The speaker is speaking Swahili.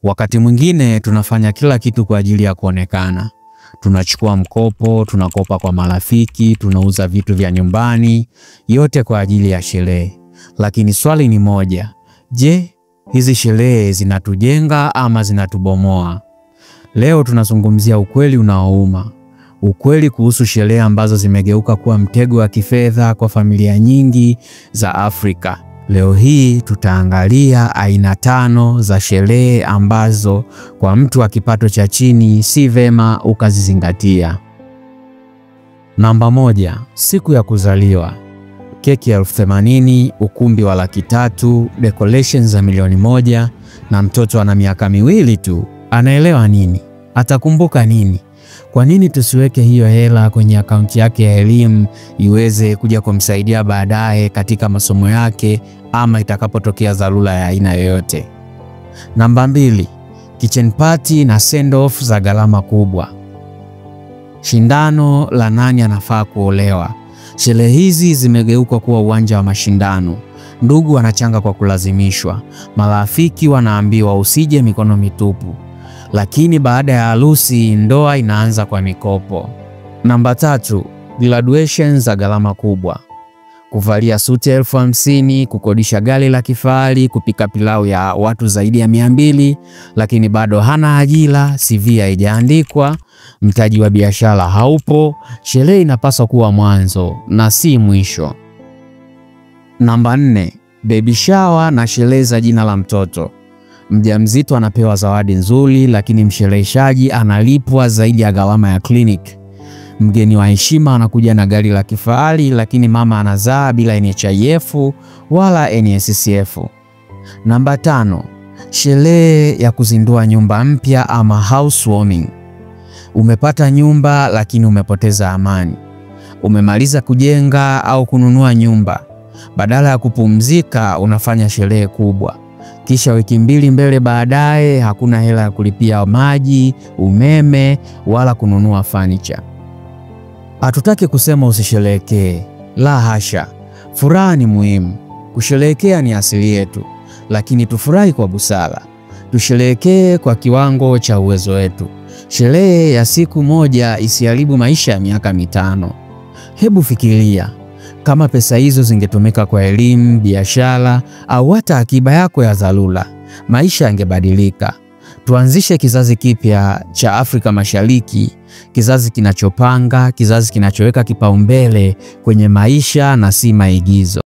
Wakati mwingine tunafanya kila kitu kwa ajili ya kuonekana. Tunachukua mkopo, tunakopa kwa marafiki, tunauza vitu vya nyumbani, yote kwa ajili ya sherehe. Lakini swali ni moja, je, hizi sherehe zinatujenga ama zinatubomoa? Leo tunazungumzia ukweli unaouma. Ukweli kuhusu sherehe ambazo zimegeuka kuwa mtego wa kifedha kwa familia nyingi za Afrika. Leo hii tutaangalia aina 5 za sherehe ambazo kwa mtu wa kipato cha chini si vema ukazizingatia. Namba 1, siku ya kuzaliwa. Keki ya 80,000, ukumbi wa 300,000, decorations za milioni 1 na mtoto ana miaka 2 tu. Anaelewa nini? Atakumbuka nini? Kwa nini tusiweke hiyo hela kwenye akaunti yake ya elimu iweze kuja kumsaidia baadaye katika masomo yake ama itakapotokea dharura ya aina yoyote? Namba 2, kitchen party na send off za gharama kubwa. Shindano la nani anafaa kuolewa. Sherehe hizi zimegeuka kuwa uwanja wa mashindano. Ndugu wanachanga kwa kulazimishwa. Marafiki wanaambiwa usije mikono mitupu. Lakini baada ya harusi ndoa inaanza kwa mikopo. Namba 3, graduation za gharama kubwa. Kuvalia suti 50,000, kukodisha gari la kifahari, kupika pilau ya watu zaidi ya 200, lakini bado hana ajira, CV haijaandikwa, mtaji wa biashara haupo. Sherehe inapaswa kuwa mwanzo na si mwisho. Namba 4, baby shower na sherehe za jina la mtoto. Mjamzito anapewa zawadi nzuri, lakini mshereheshaji analipwa zaidi ya gharama ya kliniki. Mgeni wa heshima anakuja na gari la kifahari, lakini mama anazaa bila NHIF wala NSSF. Namba 5, sherehe ya kuzindua nyumba mpya ama housewarming. Umepata nyumba lakini umepoteza amani. Umemaliza kujenga au kununua nyumba. Badala ya kupumzika unafanya sherehe kubwa. Kisha wiki 2 mbele baadaye hakuna hela ya kulipia maji, umeme wala kununua furniture. Hatutaki kusema usisherehekee. La hasha. Furaha ni muhimu. Kusherehekea ni asili yetu, lakini tufurahi kwa busara. Tusherehekee kwa kiwango cha uwezo wetu. Sherehe ya siku moja isiharibu maisha ya miaka 5. Hebu fikiria, kama pesa hizo zingetumika kwa elimu, biashara au hata akiba yako ya dharura, maisha yangebadilika. Tuanzishe kizazi kipya cha Afrika Mashariki, kizazi kinachopanga, kizazi kinachoweka kipaumbele kwenye maisha na si maigizo.